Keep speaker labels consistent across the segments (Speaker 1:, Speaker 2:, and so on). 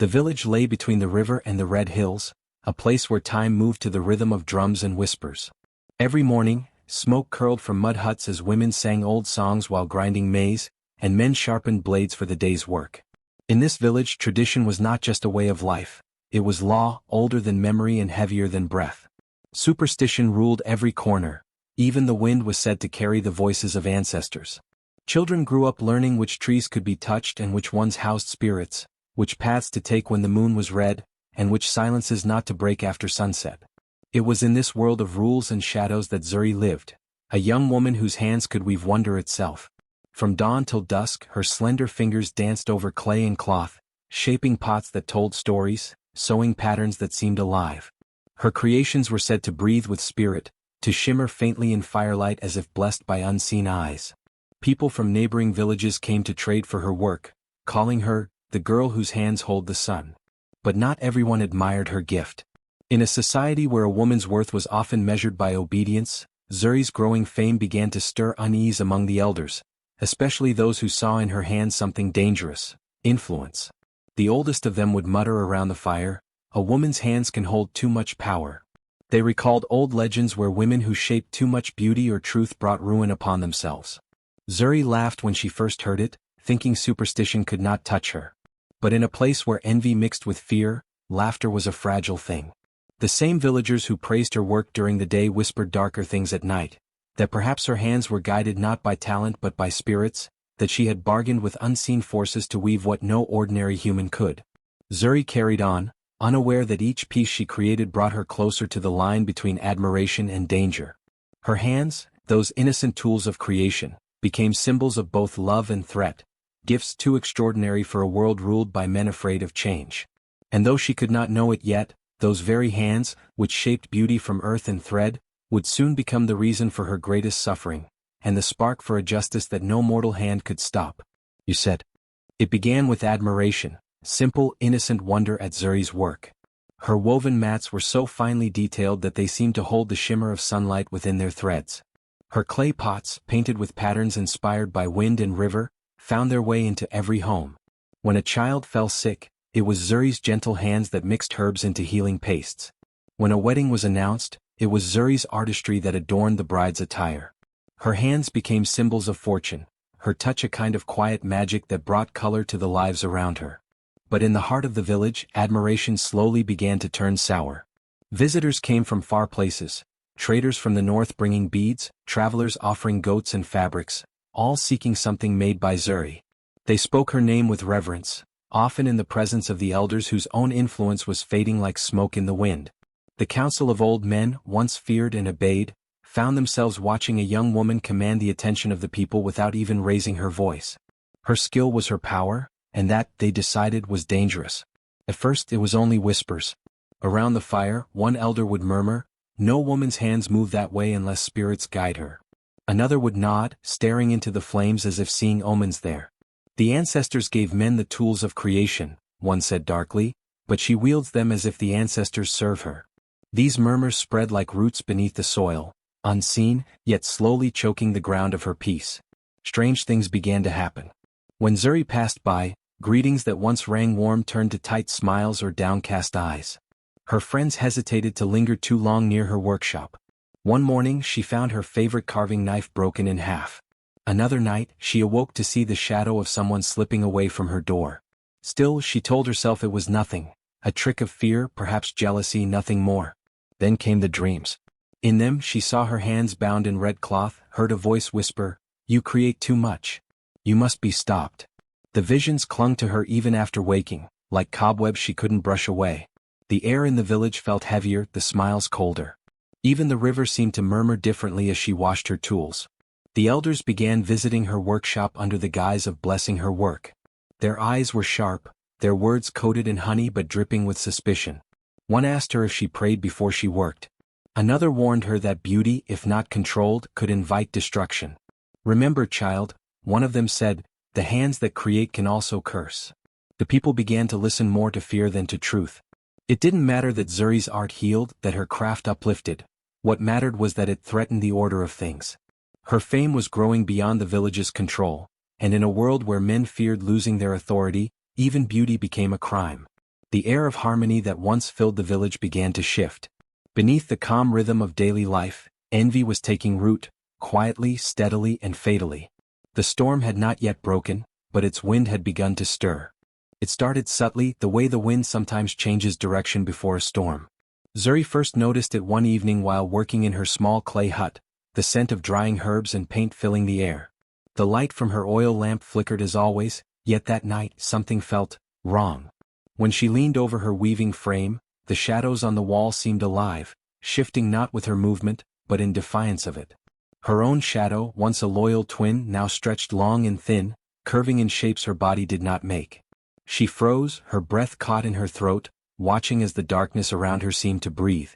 Speaker 1: The village lay between the river and the red hills, a place where time moved to the rhythm of drums and whispers. Every morning, smoke curled from mud huts as women sang old songs while grinding maize, and men sharpened blades for the day's work. In this village, tradition was not just a way of life, it was law, older than memory and heavier than breath. Superstition ruled every corner, even the wind was said to carry the voices of ancestors. Children grew up learning which trees could be touched and which ones housed spirits, which paths to take when the moon was red, and which silences not to break after sunset. It was in this world of rules and shadows that Zuri lived, a young woman whose hands could weave wonder itself. From dawn till dusk, her slender fingers danced over clay and cloth, shaping pots that told stories, sewing patterns that seemed alive. Her creations were said to breathe with spirit, to shimmer faintly in firelight as if blessed by unseen eyes. People from neighboring villages came to trade for her work, calling her the girl whose hands hold the sun. But not everyone admired her gift. In a society where a woman's worth was often measured by obedience, Zuri's growing fame began to stir unease among the elders, especially those who saw in her hands something dangerous: influence. The oldest of them would mutter around the fire, "A woman's hands can hold too much power." They recalled old legends where women who shaped too much beauty or truth brought ruin upon themselves. Zuri laughed when she first heard it, thinking superstition could not touch her. But in a place where envy mixed with fear, laughter was a fragile thing. The same villagers who praised her work during the day whispered darker things at night, that perhaps her hands were guided not by talent but by spirits, that she had bargained with unseen forces to weave what no ordinary human could. Zuri carried on, unaware that each piece she created brought her closer to the line between admiration and danger. Her hands, those innocent tools of creation, became symbols of both love and threat, gifts too extraordinary for a world ruled by men afraid of change. And though she could not know it yet, those very hands, which shaped beauty from earth and thread, would soon become the reason for her greatest suffering, and the spark for a justice that no mortal hand could stop. You said. It began with admiration, simple, innocent wonder at Zuri's work. Her woven mats were so finely detailed that they seemed to hold the shimmer of sunlight within their threads. Her clay pots, painted with patterns inspired by wind and river, found their way into every home. When a child fell sick, it was Zuri's gentle hands that mixed herbs into healing pastes. When a wedding was announced, it was Zuri's artistry that adorned the bride's attire. Her hands became symbols of fortune, her touch a kind of quiet magic that brought color to the lives around her. But in the heart of the village, admiration slowly began to turn sour. Visitors came from far places, traders from the north bringing beads, travelers offering goats and fabrics, all seeking something made by Zuri. They spoke her name with reverence, often in the presence of the elders whose own influence was fading like smoke in the wind. The council of old men, once feared and obeyed, found themselves watching a young woman command the attention of the people without even raising her voice. Her skill was her power, and that, they decided, was dangerous. At first it was only whispers. Around the fire, one elder would murmur, "No woman's hands move that way unless spirits guide her." Another would nod, staring into the flames as if seeing omens there. "The ancestors gave men the tools of creation," one said darkly, "but she wields them as if the ancestors serve her." These murmurs spread like roots beneath the soil, unseen, yet slowly choking the ground of her peace. Strange things began to happen. When Zuri passed by, greetings that once rang warm turned to tight smiles or downcast eyes. Her friends hesitated to linger too long near her workshop. One morning she found her favorite carving knife broken in half. Another night, she awoke to see the shadow of someone slipping away from her door. Still, she told herself it was nothing, a trick of fear, perhaps jealousy, nothing more. Then came the dreams. In them she saw her hands bound in red cloth, heard a voice whisper, "You create too much. You must be stopped." The visions clung to her even after waking, like cobwebs she couldn't brush away. The air in the village felt heavier, the smiles colder. Even the river seemed to murmur differently as she washed her tools. The elders began visiting her workshop under the guise of blessing her work. Their eyes were sharp, their words coated in honey but dripping with suspicion. One asked her if she prayed before she worked. Another warned her that beauty, if not controlled, could invite destruction. "Remember, child," one of them said, "the hands that create can also curse." The people began to listen more to fear than to truth. It didn't matter that Zuri's art healed, that her craft uplifted. What mattered was that it threatened the order of things. Her fame was growing beyond the village's control, and in a world where men feared losing their authority, even beauty became a crime. The air of harmony that once filled the village began to shift. Beneath the calm rhythm of daily life, envy was taking root, quietly, steadily, and fatally. The storm had not yet broken, but its wind had begun to stir. It started subtly, the way the wind sometimes changes direction before a storm. Zuri first noticed it one evening while working in her small clay hut, the scent of drying herbs and paint filling the air. The light from her oil lamp flickered as always, yet that night something felt wrong. When she leaned over her weaving frame, the shadows on the wall seemed alive, shifting not with her movement, but in defiance of it. Her own shadow, once a loyal twin, now stretched long and thin, curving in shapes her body did not make. She froze, her breath caught in her throat, watching as the darkness around her seemed to breathe.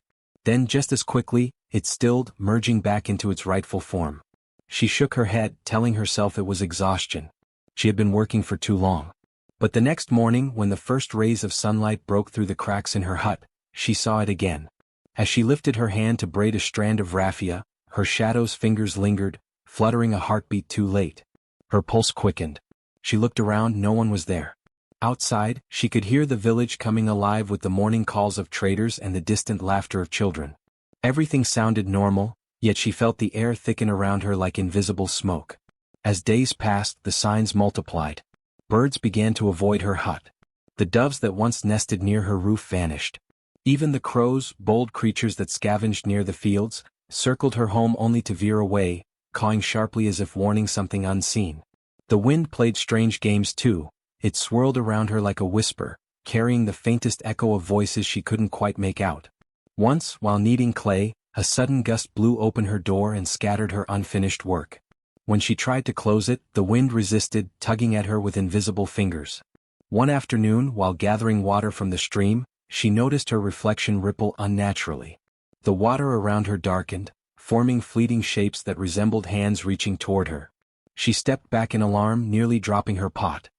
Speaker 1: Then just as quickly, it stilled, merging back into its rightful form. She shook her head, telling herself it was exhaustion. She had been working for too long. But the next morning, when the first rays of sunlight broke through the cracks in her hut, she saw it again. As she lifted her hand to braid a strand of raffia, her shadow's fingers lingered, fluttering a heartbeat too late. Her pulse quickened. She looked around, no one was there. Outside, she could hear the village coming alive with the morning calls of traders and the distant laughter of children. Everything sounded normal, yet she felt the air thicken around her like invisible smoke. As days passed, the signs multiplied. Birds began to avoid her hut. The doves that once nested near her roof vanished. Even the crows, bold creatures that scavenged near the fields, circled her home only to veer away, cawing sharply as if warning something unseen. The wind played strange games too. It swirled around her like a whisper, carrying the faintest echo of voices she couldn't quite make out. Once, while kneading clay, a sudden gust blew open her door and scattered her unfinished work. When she tried to close it, the wind resisted, tugging at her with invisible fingers. One afternoon, while gathering water from the stream, she noticed her reflection ripple unnaturally. The water around her darkened, forming fleeting shapes that resembled hands reaching toward her. She stepped back in alarm, nearly dropping her pot.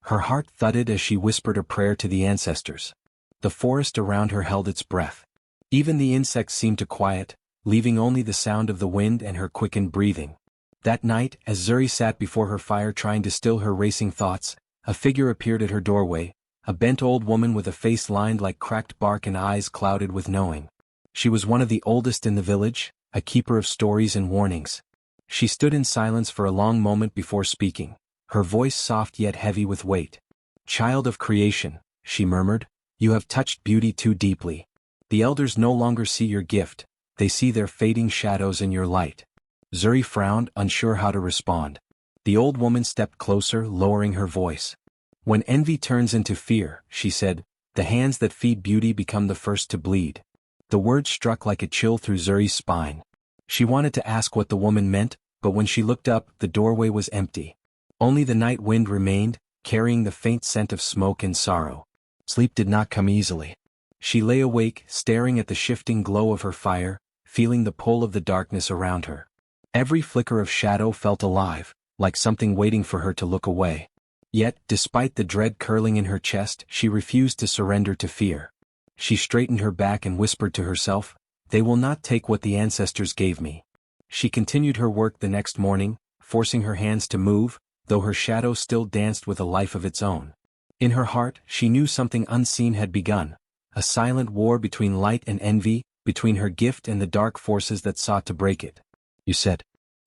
Speaker 1: Her heart thudded as she whispered a prayer to the ancestors. The forest around her held its breath. Even the insects seemed to quiet, leaving only the sound of the wind and her quickened breathing. That night, as Zuri sat before her fire trying to still her racing thoughts, a figure appeared at her doorway, a bent old woman with a face lined like cracked bark and eyes clouded with knowing. She was one of the oldest in the village, a keeper of stories and warnings. She stood in silence for a long moment before speaking, her voice soft yet heavy with weight. "Child of creation," she murmured, "you have touched beauty too deeply. The elders no longer see your gift, they see their fading shadows in your light." Zuri frowned, unsure how to respond. The old woman stepped closer, lowering her voice. "When envy turns into fear," she said, "the hands that feed beauty become the first to bleed." The words struck like a chill through Zuri's spine. She wanted to ask what the woman meant, but when she looked up, the doorway was empty. Only the night wind remained, carrying the faint scent of smoke and sorrow. Sleep did not come easily. She lay awake, staring at the shifting glow of her fire, feeling the pull of the darkness around her. Every flicker of shadow felt alive, like something waiting for her to look away. Yet, despite the dread curling in her chest, she refused to surrender to fear. She straightened her back and whispered to herself, "They will not take what the ancestors gave me." She continued her work the next morning, forcing her hands to move, though her shadow still danced with a life of its own. In her heart, she knew something unseen had begun, a silent war between light and envy, between her gift and the dark forces that sought to break it. "You said."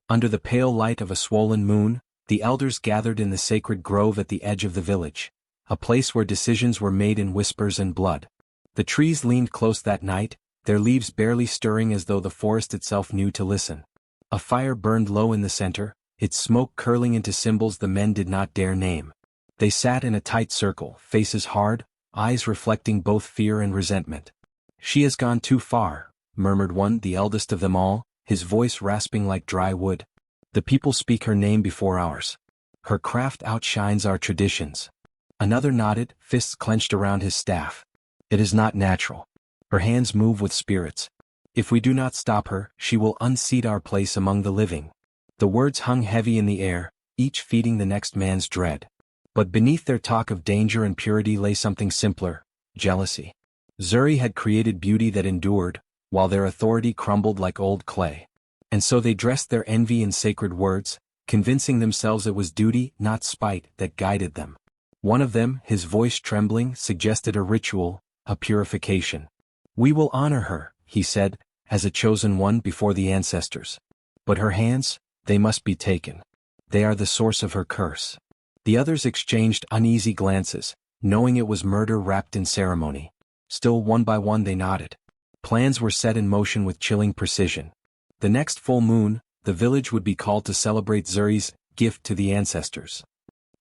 Speaker 1: Under the pale light of a swollen moon, the elders gathered in the sacred grove at the edge of the village, a place where decisions were made in whispers and blood. The trees leaned close that night, their leaves barely stirring as though the forest itself knew to listen. A fire burned low in the center, its smoke curling into symbols the men did not dare name. They sat in a tight circle, faces hard, eyes reflecting both fear and resentment. "She has gone too far," murmured one, the eldest of them all, his voice rasping like dry wood. "The people speak her name before ours. Her craft outshines our traditions." Another nodded, fists clenched around his staff. "It is not natural. Her hands move with spirits. If we do not stop her, she will unseat our place among the living." The words hung heavy in the air, each feeding the next man's dread. But beneath their talk of danger and purity lay something simpler: jealousy. Zuri had created beauty that endured, while their authority crumbled like old clay. And so they dressed their envy in sacred words, convincing themselves it was duty, not spite, that guided them. One of them, his voice trembling, suggested a ritual, a purification. "We will honor her," he said, "as a chosen one before the ancestors. But her hands, they must be taken. They are the source of her curse." The others exchanged uneasy glances, knowing it was murder wrapped in ceremony. Still, one by one they nodded. Plans were set in motion with chilling precision. The next full moon, the village would be called to celebrate Zuri's gift to the ancestors.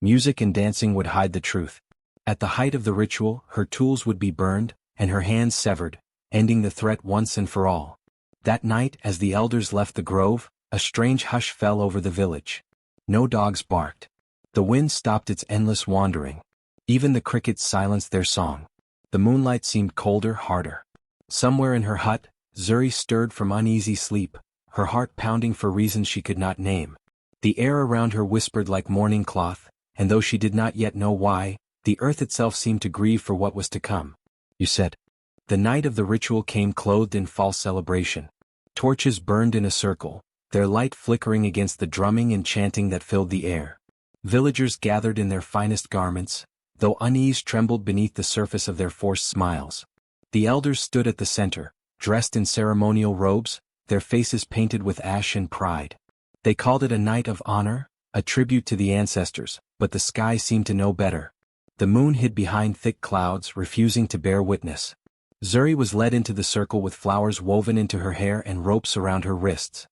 Speaker 1: Music and dancing would hide the truth. At the height of the ritual, her tools would be burned, and her hands severed, ending the threat once and for all. That night, as the elders left the grove, a strange hush fell over the village. No dogs barked. The wind stopped its endless wandering. Even the crickets silenced their song. The moonlight seemed colder, harder. Somewhere in her hut, Zuri stirred from uneasy sleep, her heart pounding for reasons she could not name. The air around her whispered like mourning cloth, and though she did not yet know why, the earth itself seemed to grieve for what was to come. "You said." The night of the ritual came clothed in false celebration. Torches burned in a circle, their light flickering against the drumming and chanting that filled the air. Villagers gathered in their finest garments, though unease trembled beneath the surface of their forced smiles. The elders stood at the center, dressed in ceremonial robes, their faces painted with ash and pride. They called it a night of honor, a tribute to the ancestors, but the sky seemed to know better. The moon hid behind thick clouds, refusing to bear witness. Zuri was led into the circle with flowers woven into her hair and ropes around her wrists.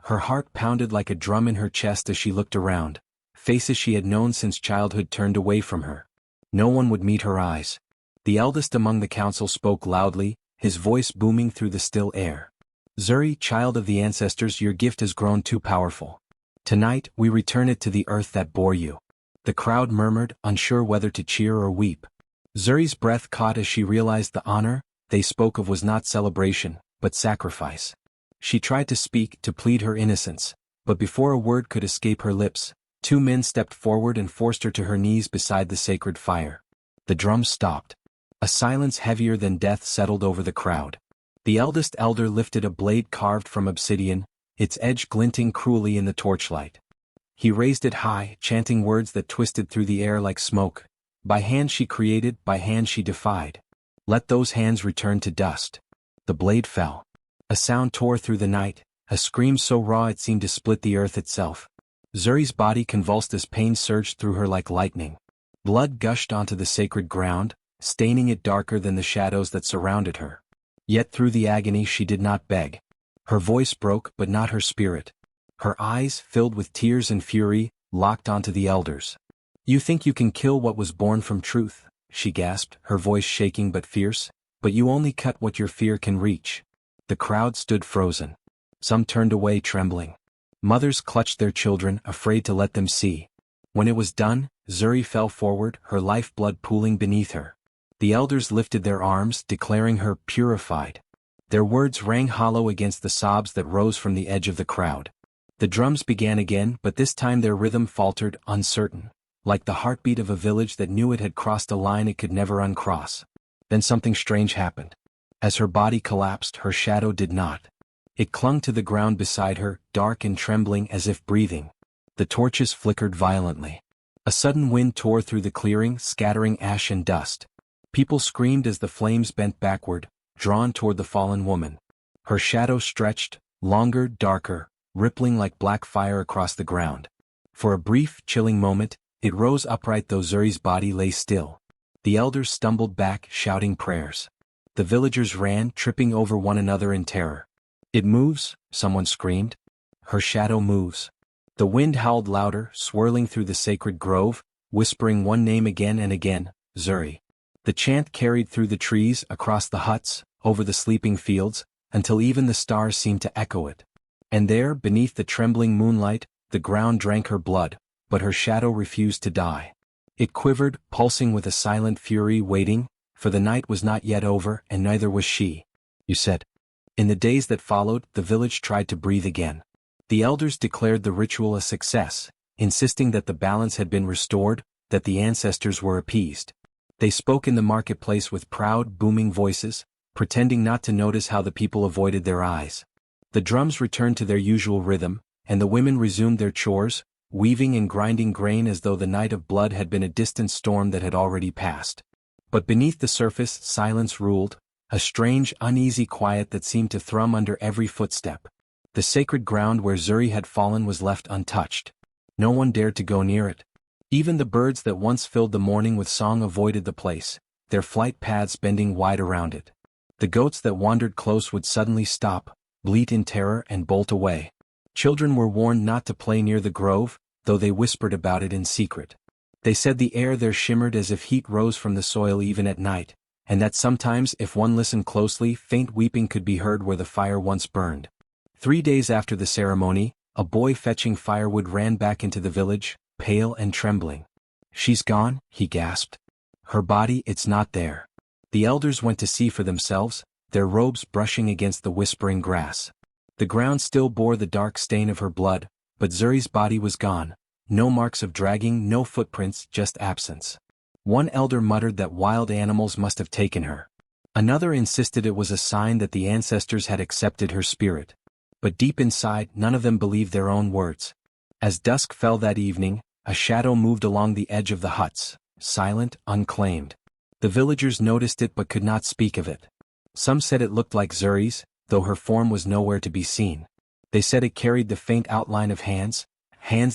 Speaker 1: Her heart pounded like a drum in her chest as she looked around. Faces she had known since childhood turned away from her. No one would meet her eyes. The eldest among the council spoke loudly, his voice booming through the still air. "Zuri, child of the ancestors, your gift has grown too powerful. Tonight, we return it to the earth that bore you." The crowd murmured, unsure whether to cheer or weep. Zuri's breath caught as she realized the honor they spoke of was not celebration, but sacrifice. She tried to speak, to plead her innocence, but before a word could escape her lips, two men stepped forward and forced her to her knees beside the sacred fire. The drums stopped. A silence heavier than death settled over the crowd. The eldest elder lifted a blade carved from obsidian, its edge glinting cruelly in the torchlight. He raised it high, chanting words that twisted through the air like smoke. By hand she created, by hand she defied. Let those hands return to dust. The blade fell. A sound tore through the night, a scream so raw it seemed to split the earth itself. Zuri's body convulsed as pain surged through her like lightning. Blood gushed onto the sacred ground, staining it darker than the shadows that surrounded her. Yet through the agony she did not beg. Her voice broke, but not her spirit. Her eyes, filled with tears and fury, locked onto the elders. "You think you can kill what was born from truth," she gasped, her voice shaking but fierce, "but you only cut what your fear can reach." The crowd stood frozen. Some turned away trembling. Mothers clutched their children, afraid to let them see. When it was done, Zuri fell forward, her lifeblood pooling beneath her. The elders lifted their arms, declaring her purified. Their words rang hollow against the sobs that rose from the edge of the crowd. The drums began again, but this time their rhythm faltered, uncertain, like the heartbeat of a village that knew it had crossed a line it could never uncross. Then something strange happened. As her body collapsed, her shadow did not. It clung to the ground beside her, dark and trembling as if breathing. The torches flickered violently. A sudden wind tore through the clearing, scattering ash and dust. People screamed as the flames bent backward, drawn toward the fallen woman. Her shadow stretched, longer, darker, rippling like black fire across the ground. For a brief, chilling moment, it rose upright though Zuri's body lay still. The elders stumbled back, shouting prayers. The villagers ran, tripping over one another in terror. "It moves," someone screamed. "Her shadow moves." The wind howled louder, swirling through the sacred grove, whispering one name again and again, Zuri. The chant carried through the trees, across the huts, over the sleeping fields, until even the stars seemed to echo it. And there, beneath the trembling moonlight, the ground drank her blood, but her shadow refused to die. It quivered, pulsing with a silent fury, waiting, for the night was not yet over, and neither was she. "You said." In the days that followed, the village tried to breathe again. The elders declared the ritual a success, insisting that the balance had been restored, that the ancestors were appeased. They spoke in the marketplace with proud, booming voices, pretending not to notice how the people avoided their eyes. The drums returned to their usual rhythm, and the women resumed their chores, weaving and grinding grain as though the night of blood had been a distant storm that had already passed. But beneath the surface, silence ruled, a strange, uneasy quiet that seemed to thrum under every footstep. The sacred ground where Zuri had fallen was left untouched. No one dared to go near it. Even the birds that once filled the morning with song avoided the place, their flight paths bending wide around it. The goats that wandered close would suddenly stop, bleat in terror and bolt away. Children were warned not to play near the grove, though they whispered about it in secret. They said the air there shimmered as if heat rose from the soil even at night, and that sometimes if one listened closely faint weeping could be heard where the fire once burned. 3 days after the ceremony, a boy fetching firewood ran back into the village, pale and trembling. "She's gone," he gasped. "Her body, it's not there." The elders went to see for themselves, their robes brushing against the whispering grass. The ground still bore the dark stain of her blood, but Zuri's body was gone. No marks of dragging, no footprints, just absence. One elder muttered that wild animals must have taken her. Another insisted it was a sign that the ancestors had accepted her spirit. But deep inside, none of them believed their own words. As dusk fell that evening, a shadow moved along the edge of the huts, silent, unclaimed. The villagers noticed it but could not speak of it. Some said it looked like Zuri's, though her form was nowhere to be seen. They said it carried the faint outline of hands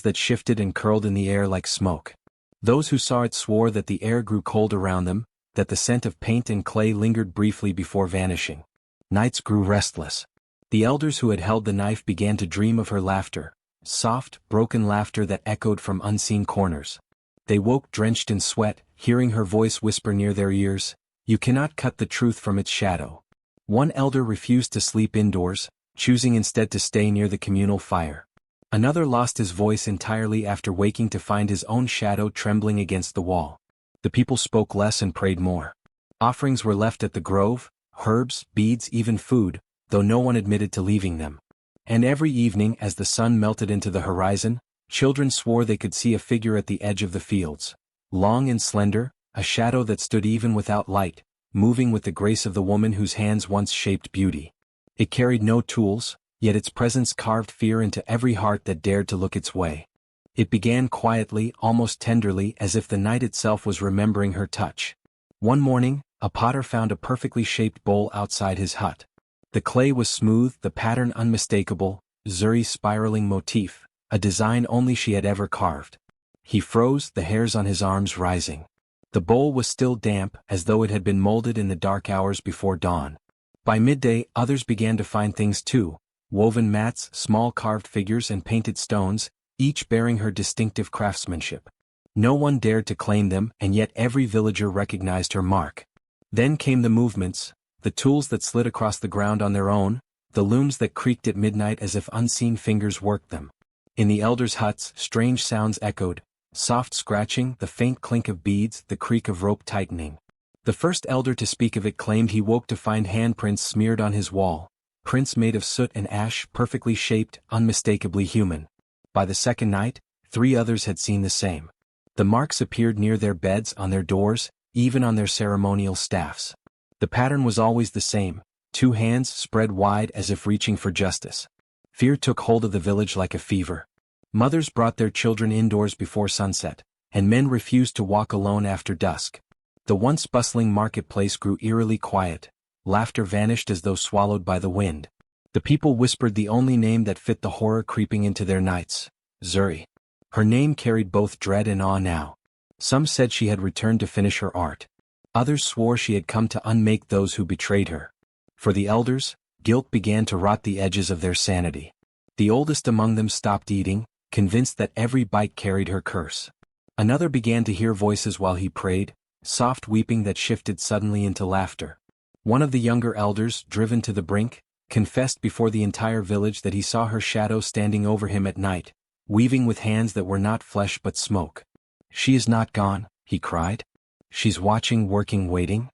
Speaker 1: that shifted and curled in the air like smoke. Those who saw it swore that the air grew cold around them, that the scent of paint and clay lingered briefly before vanishing. Nights grew restless. The elders who had held the knife began to dream of her laughter, soft, broken laughter that echoed from unseen corners. They woke drenched in sweat, hearing her voice whisper near their ears, "You cannot cut the truth from its shadow." One elder refused to sleep indoors, choosing instead to stay near the communal fire. Another lost his voice entirely after waking to find his own shadow trembling against the wall. The people spoke less and prayed more. Offerings were left at the grove, herbs, beads, even food, though no one admitted to leaving them. And every evening as the sun melted into the horizon, children swore they could see a figure at the edge of the fields. Long and slender, a shadow that stood even without light, moving with the grace of the woman whose hands once shaped beauty. It carried no tools, yet its presence carved fear into every heart that dared to look its way. It began quietly, almost tenderly, as if the night itself was remembering her touch. One morning, a potter found a perfectly shaped bowl outside his hut. The clay was smooth, the pattern unmistakable, Zuri's spiraling motif, a design only she had ever carved. He froze, the hairs on his arms rising. The bowl was still damp, as though it had been molded in the dark hours before dawn. By midday, others began to find things too, woven mats, small carved figures and painted stones, each bearing her distinctive craftsmanship. No one dared to claim them, and yet every villager recognized her mark. Then came the movements, the tools that slid across the ground on their own, the looms that creaked at midnight as if unseen fingers worked them. In the elders' huts, strange sounds echoed, soft scratching, the faint clink of beads, the creak of rope tightening. The first elder to speak of it claimed he woke to find handprints smeared on his wall, prints made of soot and ash, perfectly shaped, unmistakably human. By the second night, 3 others had seen the same. The marks appeared near their beds, on their doors, even on their ceremonial staffs. The pattern was always the same, 2 hands spread wide as if reaching for justice. Fear took hold of the village like a fever. Mothers brought their children indoors before sunset, and men refused to walk alone after dusk. The once bustling marketplace grew eerily quiet. Laughter vanished as though swallowed by the wind. The people whispered the only name that fit the horror creeping into their nights, Zuri. Her name carried both dread and awe now. Some said she had returned to finish her art. Others swore she had come to unmake those who betrayed her. For the elders, guilt began to rot the edges of their sanity. The oldest among them stopped eating, convinced that every bite carried her curse. Another began to hear voices while he prayed, soft weeping that shifted suddenly into laughter. One of the younger elders, driven to the brink, confessed before the entire village that he saw her shadow standing over him at night, weaving with hands that were not flesh but smoke. "She is not gone," he cried. "She's watching, working, waiting."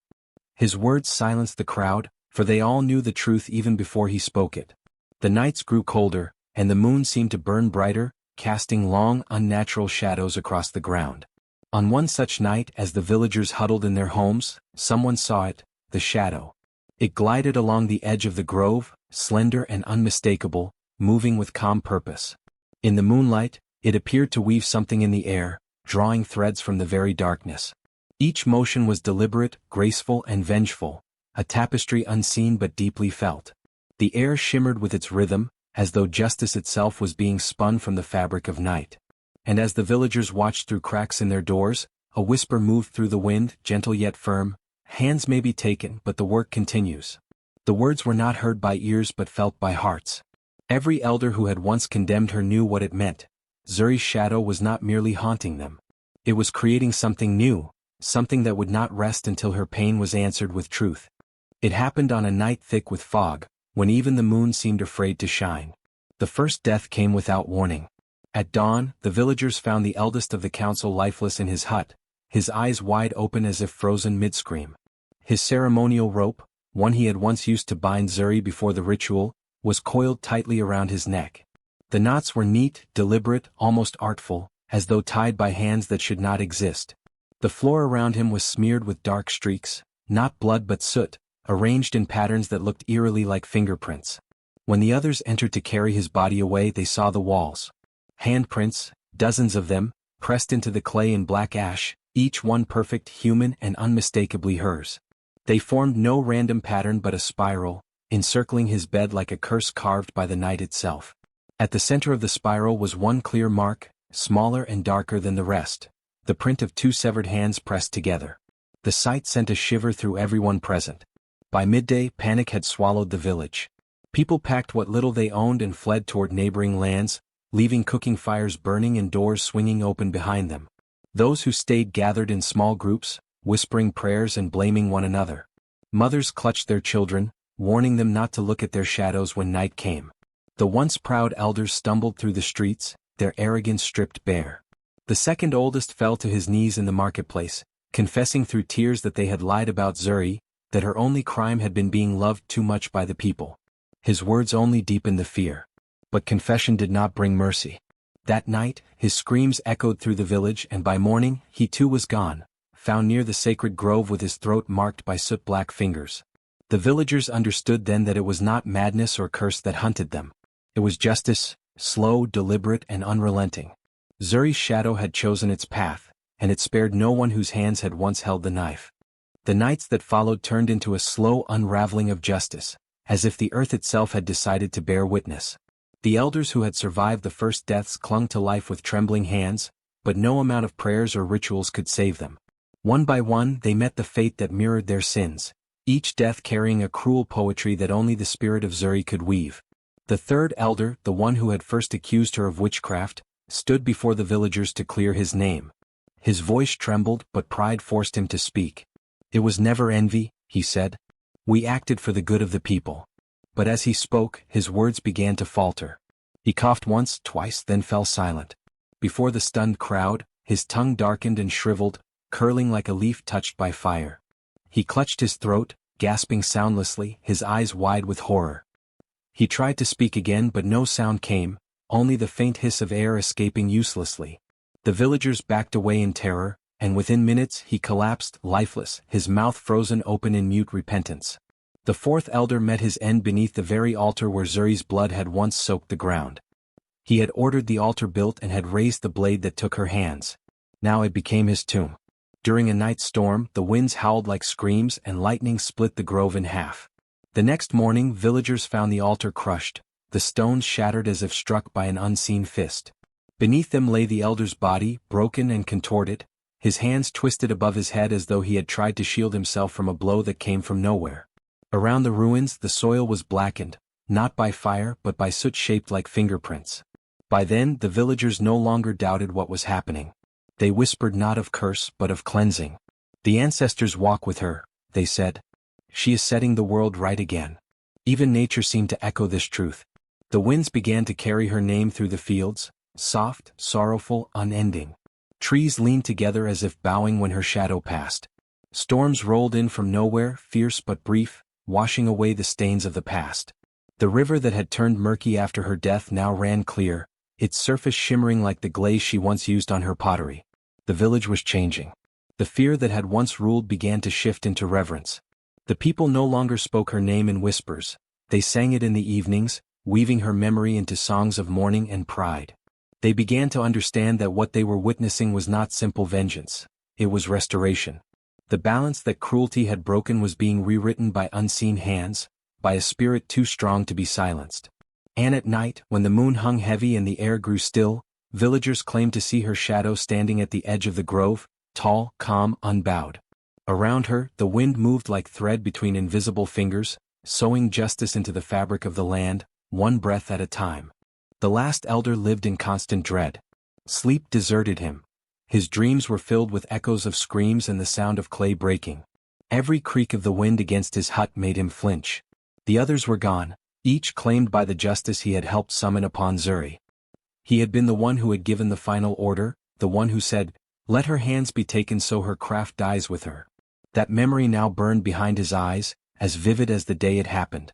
Speaker 1: His words silenced the crowd, for they all knew the truth even before he spoke it. The nights grew colder, and the moon seemed to burn brighter, casting long, unnatural shadows across the ground. On one such night, as the villagers huddled in their homes, someone saw it, the shadow. It glided along the edge of the grove, slender and unmistakable, moving with calm purpose. In the moonlight, It appeared to weave something in the air, drawing threads from the very darkness. Each motion was deliberate, graceful, and vengeful, a tapestry unseen but deeply felt. The air shimmered with its rhythm, as though justice itself was being spun from the fabric of night. And as the villagers watched through cracks in their doors, a whisper moved through the wind, gentle yet firm: "Hands may be taken, but the work continues." The words were not heard by ears but felt by hearts. Every elder who had once condemned her knew what it meant. Zuri's shadow was not merely haunting them. It was creating something new, something that would not rest until her pain was answered with truth. It happened on a night thick with fog, when even the moon seemed afraid to shine. The first death came without warning. At dawn, the villagers found the eldest of the council lifeless in his hut, his eyes wide open as if frozen mid-scream. His ceremonial rope, one he had once used to bind Zuri before the ritual, was coiled tightly around his neck. The knots were neat, deliberate, almost artful, as though tied by hands that should not exist. The floor around him was smeared with dark streaks, not blood but soot, arranged in patterns that looked eerily like fingerprints. When the others entered to carry his body away, they saw the walls. Handprints, dozens of them, pressed into the clay in black ash, each one perfect, human, and unmistakably hers. They formed no random pattern but a spiral, encircling his bed like a curse carved by the night itself. At the center of the spiral was one clear mark, smaller and darker than the rest, the print of two severed hands pressed together. The sight sent a shiver through everyone present. By midday, panic had swallowed the village. People packed what little they owned and fled toward neighboring lands, leaving cooking fires burning and doors swinging open behind them. Those who stayed gathered in small groups, whispering prayers and blaming one another. Mothers clutched their children, warning them not to look at their shadows when night came. The once proud elders stumbled through the streets, their arrogance stripped bare. The second oldest fell to his knees in the marketplace, confessing through tears that they had lied about Zuri, that her only crime had been being loved too much by the people. His words only deepened the fear. But confession did not bring mercy. That night, his screams echoed through the village, and by morning, he too was gone, found near the sacred grove with his throat marked by soot-black fingers. The villagers understood then that it was not madness or curse that hunted them. It was justice, slow, deliberate, and unrelenting. Zuri's shadow had chosen its path, and it spared no one whose hands had once held the knife. The nights that followed turned into a slow unraveling of justice, as if the earth itself had decided to bear witness. The elders who had survived the first deaths clung to life with trembling hands, but no amount of prayers or rituals could save them. One by one they met the fate that mirrored their sins, each death carrying a cruel poetry that only the spirit of Zuri could weave. The third elder, the one who had first accused her of witchcraft, stood before the villagers to clear his name. His voice trembled, but pride forced him to speak. "It was never envy," he said. "We acted for the good of the people." But as he spoke, his words began to falter. He coughed once, twice, then fell silent. Before the stunned crowd, his tongue darkened and shriveled, curling like a leaf touched by fire. He clutched his throat, gasping soundlessly, his eyes wide with horror. He tried to speak again, but no sound came, only the faint hiss of air escaping uselessly. The villagers backed away in terror, and within minutes he collapsed, lifeless, his mouth frozen open in mute repentance. The fourth elder met his end beneath the very altar where Zuri's blood had once soaked the ground. He had ordered the altar built and had raised the blade that took her hands. Now it became his tomb. During a night storm, the winds howled like screams and lightning split the grove in half. The next morning, villagers found the altar crushed, the stones shattered as if struck by an unseen fist. Beneath them lay the elder's body, broken and contorted, his hands twisted above his head as though he had tried to shield himself from a blow that came from nowhere. Around the ruins, the soil was blackened, not by fire but by soot shaped like fingerprints. By then, the villagers no longer doubted what was happening. They whispered not of curse but of cleansing. "The ancestors walk with her," they said. "She is setting the world right again." Even nature seemed to echo this truth. The winds began to carry her name through the fields, soft, sorrowful, unending. Trees leaned together as if bowing when her shadow passed. Storms rolled in from nowhere, fierce but brief, washing away the stains of the past. The river that had turned murky after her death now ran clear, its surface shimmering like the glaze she once used on her pottery. The village was changing. The fear that had once ruled began to shift into reverence. The people no longer spoke her name in whispers, they sang it in the evenings, weaving her memory into songs of mourning and pride. They began to understand that what they were witnessing was not simple vengeance, it was restoration. The balance that cruelty had broken was being rewritten by unseen hands, by a spirit too strong to be silenced. And at night, when the moon hung heavy and the air grew still, villagers claimed to see her shadow standing at the edge of the grove, tall, calm, unbowed. Around her, the wind moved like thread between invisible fingers, sewing justice into the fabric of the land, one breath at a time. The last elder lived in constant dread. Sleep deserted him. His dreams were filled with echoes of screams and the sound of clay breaking. Every creak of the wind against his hut made him flinch. The others were gone, each claimed by the justice he had helped summon upon Zuri. He had been the one who had given the final order, the one who said, "Let her hands be taken so her craft dies with her." That memory now burned behind his eyes, as vivid as the day it happened.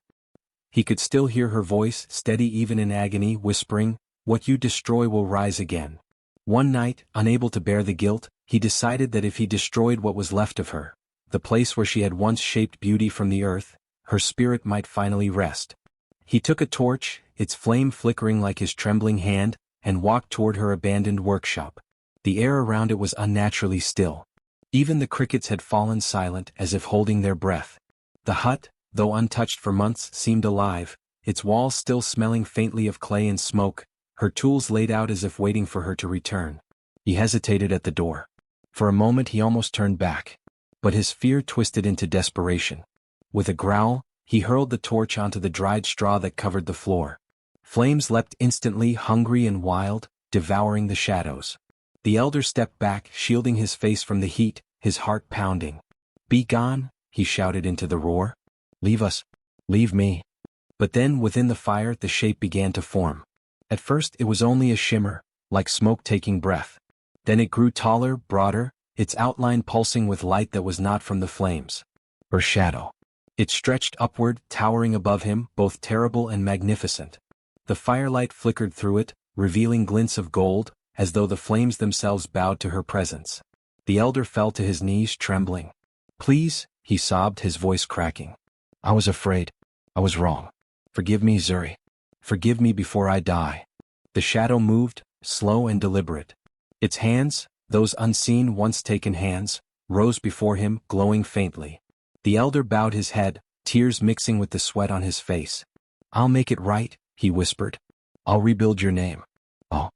Speaker 1: He could still hear her voice, steady even in agony, whispering, "What you destroy will rise again." One night, unable to bear the guilt, he decided that if he destroyed what was left of her, the place where she had once shaped beauty from the earth, her spirit might finally rest. He took a torch, its flame flickering like his trembling hand, and walked toward her abandoned workshop. The air around it was unnaturally still. Even the crickets had fallen silent as if holding their breath. The hut, though untouched for months, seemed alive, its walls still smelling faintly of clay and smoke, her tools laid out as if waiting for her to return. He hesitated at the door. For a moment he almost turned back. But his fear twisted into desperation. With a growl, he hurled the torch onto the dried straw that covered the floor. Flames leapt instantly, hungry and wild, devouring the shadows. The elder stepped back, shielding his face from the heat, his heart pounding. "Be gone," he shouted into the roar. "Leave us. Leave me." But then, within the fire, the shape began to form. At first it was only a shimmer, like smoke taking breath. Then it grew taller, broader, its outline pulsing with light that was not from the flames. Her shadow. It stretched upward, towering above him, both terrible and magnificent. The firelight flickered through it, revealing glints of gold, as though the flames themselves bowed to her presence. The elder fell to his knees, trembling. "Please," he sobbed, his voice cracking. "I was afraid. I was wrong. Forgive me, Zuri. Forgive me before I die." The shadow moved, slow and deliberate. Its hands, those unseen once taken hands, rose before him, glowing faintly. The elder bowed his head, tears mixing with the sweat on his face. "I'll make it right," he whispered. "I'll rebuild your name." "Oh."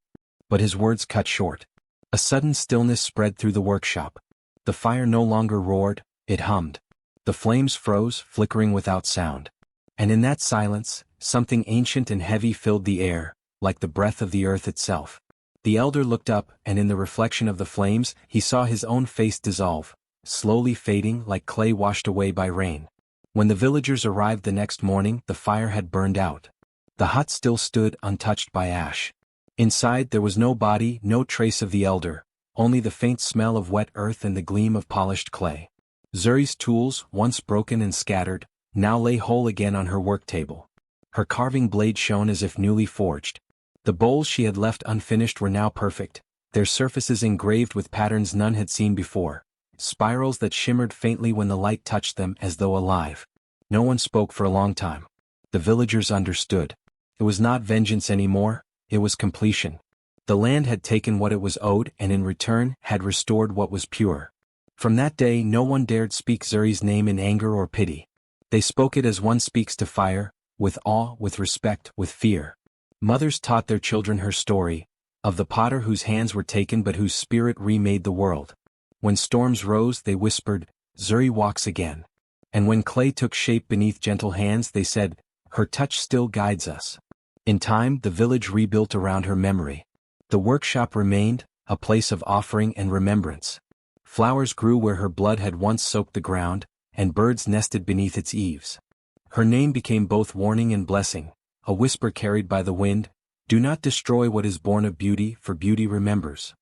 Speaker 1: But his words cut short. A sudden stillness spread through the workshop. The fire no longer roared, it hummed. The flames froze, flickering without sound. And in that silence, something ancient and heavy filled the air, like the breath of the earth itself. The elder looked up, and in the reflection of the flames, he saw his own face dissolve, slowly fading like clay washed away by rain. When the villagers arrived the next morning, the fire had burned out. The hut still stood untouched by ash. Inside there was no body, no trace of the elder, only the faint smell of wet earth and the gleam of polished clay. Zuri's tools, once broken and scattered, now lay whole again on her work table. Her carving blade shone as if newly forged. The bowls she had left unfinished were now perfect, their surfaces engraved with patterns none had seen before, spirals that shimmered faintly when the light touched them as though alive. No one spoke for a long time. The villagers understood. It was not vengeance anymore, it was completion. The land had taken what it was owed and in return had restored what was pure. From that day no one dared speak Zuri's name in anger or pity. They spoke it as one speaks to fire, with awe, with respect, with fear. Mothers taught their children her story, of the potter whose hands were taken but whose spirit remade the world. When storms rose they whispered, "Zuri walks again." And when clay took shape beneath gentle hands they said, "Her touch still guides us." In time the village rebuilt around her memory. The workshop remained, a place of offering and remembrance. Flowers grew where her blood had once soaked the ground, and birds nested beneath its eaves. Her name became both warning and blessing, a whisper carried by the wind, "Do not destroy what is born of beauty, for beauty remembers."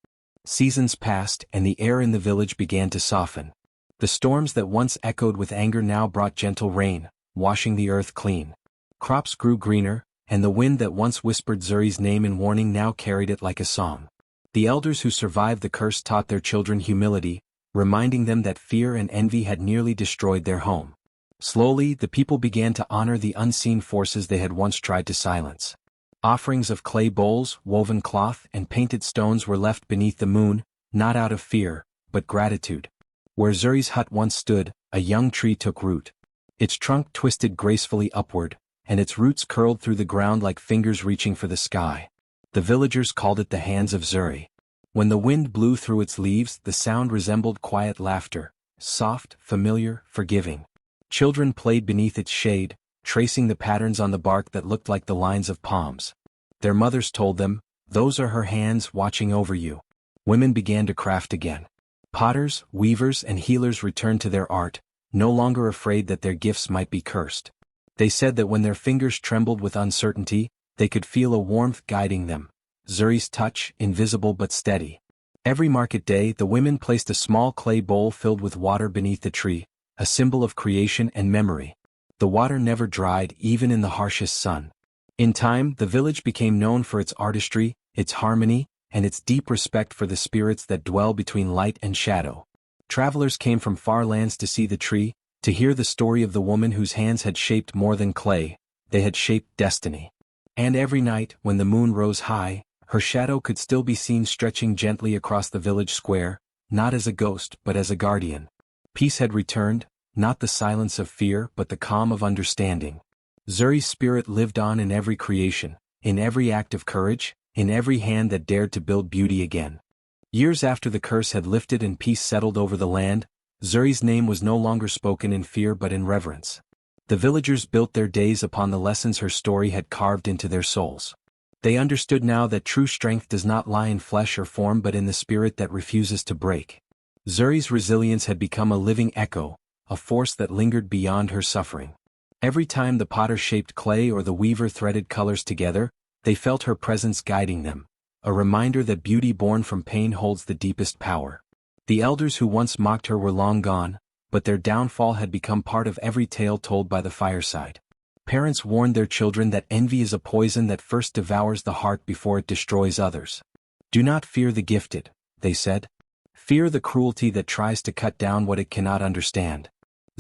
Speaker 1: Seasons passed and the air in the village began to soften. The storms that once echoed with anger now brought gentle rain, washing the earth clean. Crops grew greener, and the wind that once whispered Zuri's name in warning now carried it like a song. The elders who survived the curse taught their children humility, reminding them that fear and envy had nearly destroyed their home. Slowly the people began to honor the unseen forces they had once tried to silence. Offerings of clay bowls, woven cloth, and painted stones were left beneath the moon, not out of fear, but gratitude. Where Zuri's hut once stood, a young tree took root. Its trunk twisted gracefully upward, and its roots curled through the ground like fingers reaching for the sky. The villagers called it the hands of Zuri. When the wind blew through its leaves, the sound resembled quiet laughter, soft, familiar, forgiving. Children played beneath its shade, tracing the patterns on the bark that looked like the lines of palms. Their mothers told them, "Those are her hands watching over you." Women began to craft again. Potters, weavers, and healers returned to their art, no longer afraid that their gifts might be cursed. They said that when their fingers trembled with uncertainty, they could feel a warmth guiding them. Zuri's touch, invisible but steady. Every market day, the women placed a small clay bowl filled with water beneath the tree, a symbol of creation and memory. The water never dried, even in the harshest sun. In time, the village became known for its artistry, its harmony, and its deep respect for the spirits that dwell between light and shadow. Travelers came from far lands to see the tree, to hear the story of the woman whose hands had shaped more than clay, they had shaped destiny. And every night, when the moon rose high, her shadow could still be seen stretching gently across the village square, not as a ghost but as a guardian. Peace had returned, not the silence of fear but the calm of understanding. Zuri's spirit lived on in every creation, in every act of courage, in every hand that dared to build beauty again. Years after the curse had lifted and peace settled over the land, Zuri's name was no longer spoken in fear but in reverence. The villagers built their days upon the lessons her story had carved into their souls. They understood now that true strength does not lie in flesh or form but in the spirit that refuses to break. Zuri's resilience had become a living echo, a force that lingered beyond her suffering. Every time the potter shaped clay or the weaver threaded colors together, they felt her presence guiding them, a reminder that beauty born from pain holds the deepest power. The elders who once mocked her were long gone, but their downfall had become part of every tale told by the fireside. Parents warned their children that envy is a poison that first devours the heart before it destroys others. "Do not fear the gifted," they said. "Fear the cruelty that tries to cut down what it cannot understand."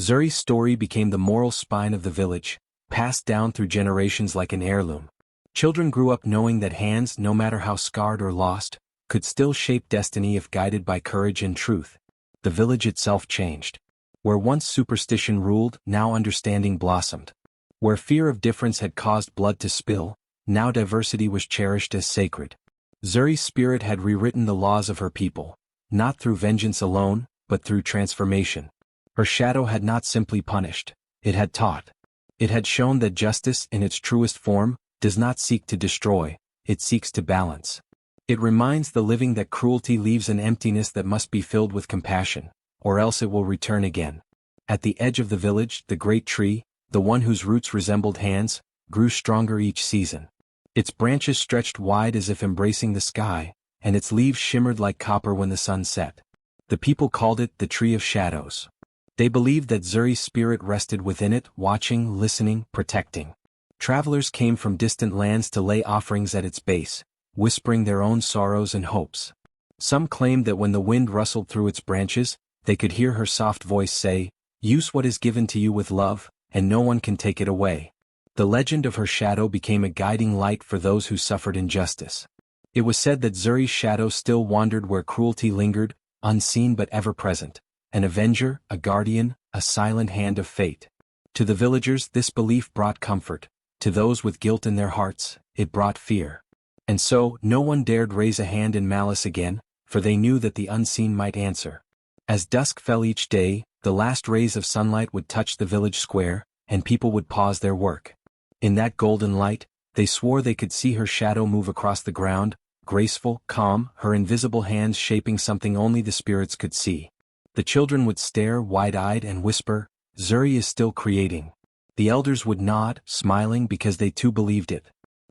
Speaker 1: Zuri's story became the moral spine of the village, passed down through generations like an heirloom. Children grew up knowing that hands, no matter how scarred or lost, could still shape destiny if guided by courage and truth. The village itself changed. Where once superstition ruled, now understanding blossomed. Where fear of difference had caused blood to spill, now diversity was cherished as sacred. Zuri's spirit had rewritten the laws of her people, not through vengeance alone, but through transformation. Her shadow had not simply punished, it had taught. It had shown that justice, in its truest form, does not seek to destroy, it seeks to balance. It reminds the living that cruelty leaves an emptiness that must be filled with compassion, or else it will return again. At the edge of the village, the great tree, the one whose roots resembled hands, grew stronger each season. Its branches stretched wide as if embracing the sky, and its leaves shimmered like copper when the sun set. The people called it the Tree of Shadows. They believed that Zuri's spirit rested within it, watching, listening, protecting. Travelers came from distant lands to lay offerings at its base, whispering their own sorrows and hopes. Some claimed that when the wind rustled through its branches, they could hear her soft voice say, "Use what is given to you with love, and no one can take it away." The legend of her shadow became a guiding light for those who suffered injustice. It was said that Zuri's shadow still wandered where cruelty lingered, unseen but ever present. An avenger, a guardian, a silent hand of fate. To the villagers, this belief brought comfort. To those with guilt in their hearts, it brought fear. And so, no one dared raise a hand in malice again, for they knew that the unseen might answer. As dusk fell each day, the last rays of sunlight would touch the village square, and people would pause their work. In that golden light, they swore they could see her shadow move across the ground, graceful, calm, her invisible hands shaping something only the spirits could see. The children would stare wide-eyed and whisper, "Zuri is still creating." The elders would nod, smiling because they too believed it.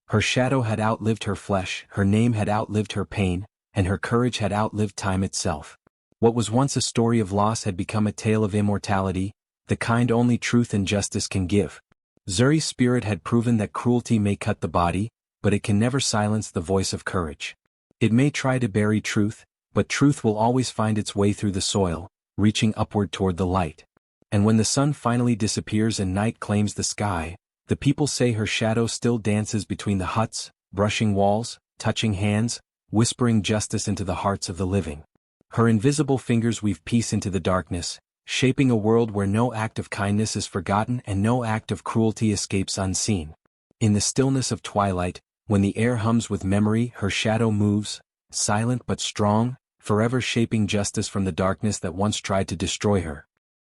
Speaker 1: Her shadow had outlived her flesh, her name had outlived her pain, and her courage had outlived time itself. What was once a story of loss had become a tale of immortality, the kind only truth and justice can give. Zuri's spirit had proven that cruelty may cut the body, but it can never silence the voice of courage. It may try to bury truth, but truth will always find its way through the soil, reaching upward toward the light. And when the sun finally disappears and night claims the sky, the people say her shadow still dances between the huts, brushing walls, touching hands, whispering justice into the hearts of the living. Her invisible fingers weave peace into the darkness, shaping a world where no act of kindness is forgotten and no act of cruelty escapes unseen. In the stillness of twilight, when the air hums with memory, her shadow moves, silent but strong, forever shaping justice from the darkness that once tried to destroy her.